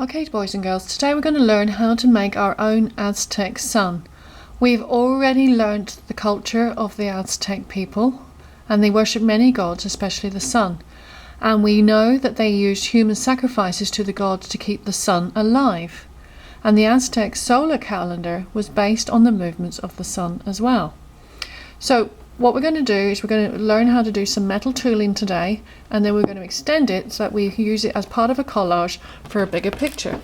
Okay, boys and girls, today we're going to learn how to make our own Aztec sun. We've already learnt the culture of the Aztec people, and they worship many gods, especially the sun. And we know that they used human sacrifices to the gods to keep the sun alive. And the Aztec solar calendar was based on the movements of the sun as well. So what we're going to do is we're going to learn how to do some metal tooling today, and then we're going to extend it so that we use it as part of a collage for a bigger picture.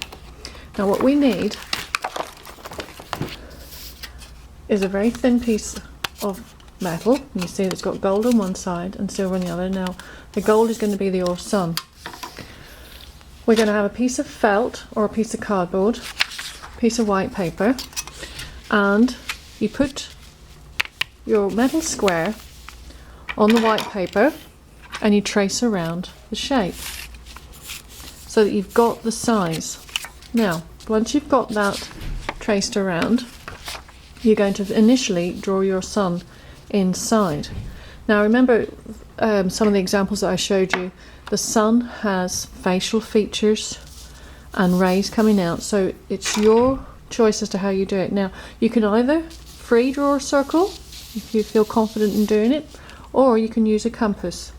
Now what we need is a very thin piece of metal. You see it's got gold on one side and silver on the other. Now the gold is going to be your sun. We're going to have a piece of felt or a piece of cardboard, piece of white paper, and you put your metal square on the white paper and you trace around the shape so that you've got the size. Now once you've got that traced around, you're going to initially draw your sun inside. Now remember some of the examples that I showed you, the sun has facial features and rays coming out, so it's your choice as to how you do it. Now you can either free draw a circle if you feel confident in doing it, or you can use a compass.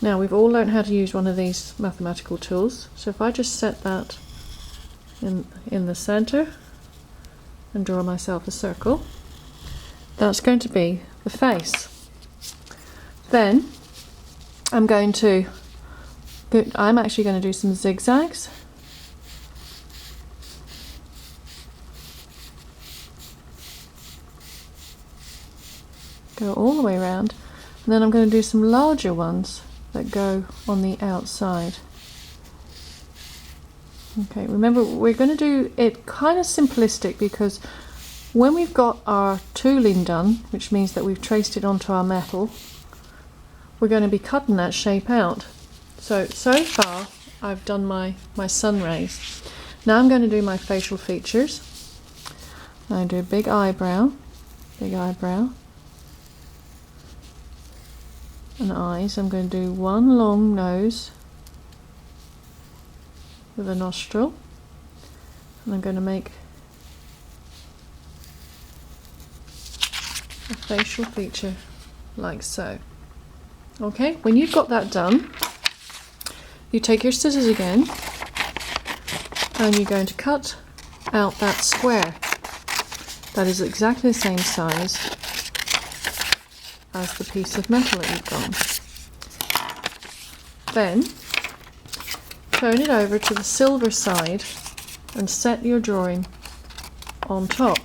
Now we've all learned how to use one of these mathematical tools, so if I just set that in the center and draw myself a circle, that's going to be the face. Then I'm actually going to do some zigzags. Go all the way around, and then I'm going to do some larger ones that go on the outside. Okay, remember we're going to do it kind of simplistic, because when we've got our tooling done, which means that we've traced it onto our metal, we're going to be cutting that shape out. So far I've done my sun rays. Now I'm going to do my facial features. I do a big eyebrow, and eyes. I'm going to do one long nose with a nostril, and I'm going to make a facial feature like so. Okay, when you've got that done, you take your scissors again and you're going to cut out that square that is exactly the same size as the piece of metal that you've got. Then turn it over to the silver side and set your drawing on top.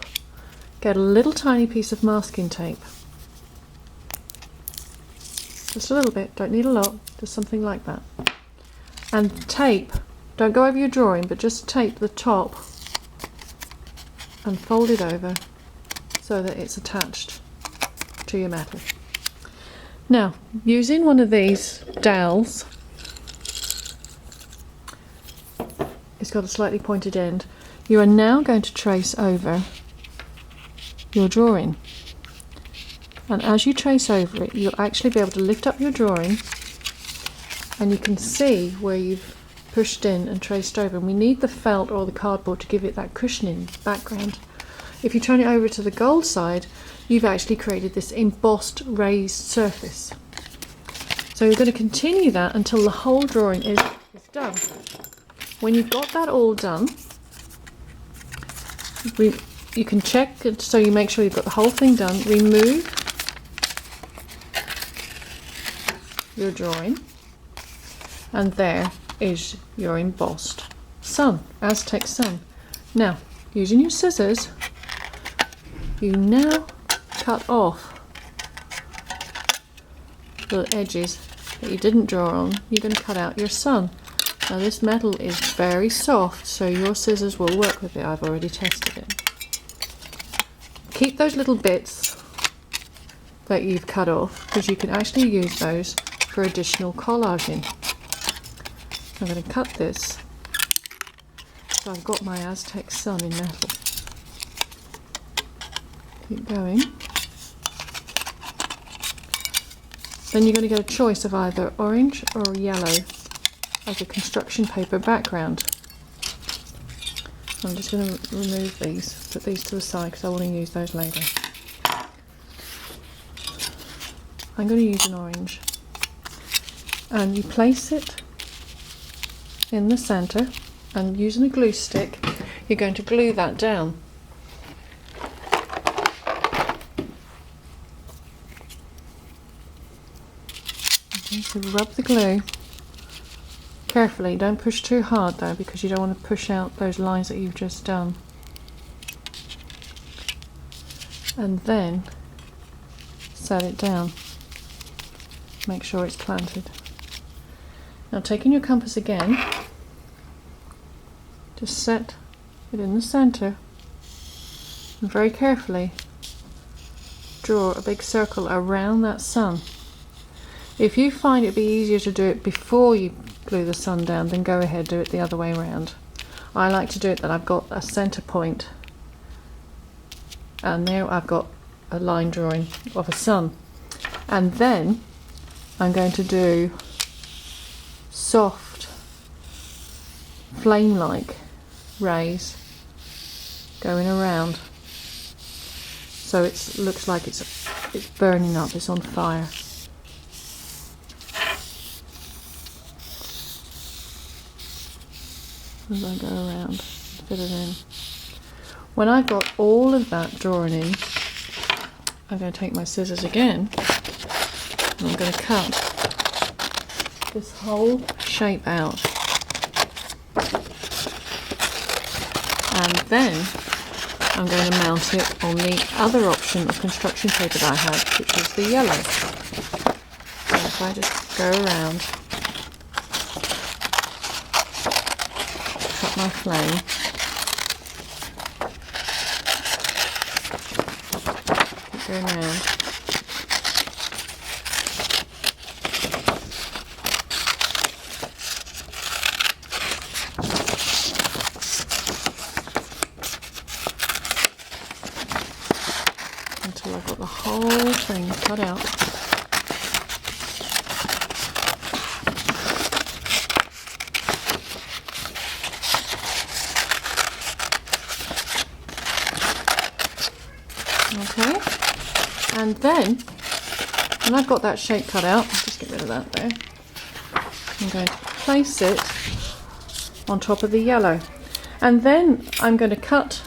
Get a little tiny piece of masking tape, just a little bit, don't need a lot, just something like that, and tape, don't go over your drawing, but just tape the top and fold it over so that it's attached to your metal. Now, using one of these dowels, it's got a slightly pointed end, you are now going to trace over your drawing. And as you trace over it, you'll actually be able to lift up your drawing and you can see where you've pushed in and traced over. And we need the felt or the cardboard to give it that cushioning background. If you turn it over to the gold side, you've actually created this embossed raised surface. So you're going to continue that until the whole drawing is done. When you've got that all done, you can check it so you make sure you've got the whole thing done. Remove your drawing, and there is your embossed sun, Aztec sun. Now, using your scissors, you now cut off the edges that you didn't draw on. You're going to cut out your sun. Now this metal is very soft, so your scissors will work with it. I've already tested it. Keep those little bits that you've cut off, because you can actually use those for additional collaging. I'm going to cut this so I've got my Aztec sun in metal. Keep going. Then you're going to get a choice of either orange or yellow as a construction paper background. I'm just going to remove these, put these to the side because I want to use those later. I'm going to use an orange, and you place it in the centre, and using a glue stick you're going to glue that down. Okay, so rub the glue carefully, don't push too hard though, because you don't want to push out those lines that you've just done. And then set it down. Make sure it's planted. Now taking your compass again, just set it in the centre and very carefully draw a big circle around that sun. If you find it be easier to do it before you glue the sun down, then go ahead, do it the other way around. I like to do it that I've got a centre point, and there I've got a line drawing of a sun, and then I'm going to do soft flame-like rays going around, so it looks like it's burning up, it's on fire. As I go around, fit it in. When I've got all of that drawn in, I'm going to take my scissors again, and I'm going to cut this whole shape out. And then I'm going to mount it on the other option of construction paper that I have, which is the yellow. So if I just go around, cut my flame, keep going around, until I've got the whole thing cut out. Okay, and then when I've got that shape cut out, just get rid of that there, I'm going to place it on top of the yellow, and then I'm going to cut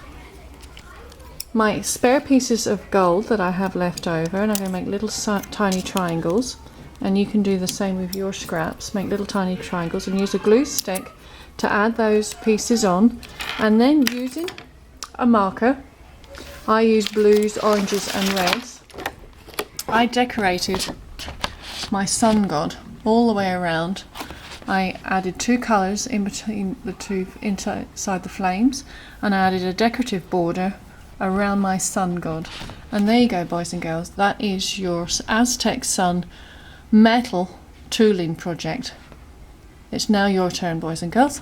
my spare pieces of gold that I have left over, and I'm going to make little tiny triangles, and you can do the same with your scraps. Make little tiny triangles and use a glue stick to add those pieces on, and then using a marker, I use blues, oranges and reds, I decorated my sun god all the way around. I added two colours in between the two inside the flames, and I added a decorative border around my sun god. And there you go, boys and girls, that is your Aztec sun metal tooling project. It's now your turn, boys and girls.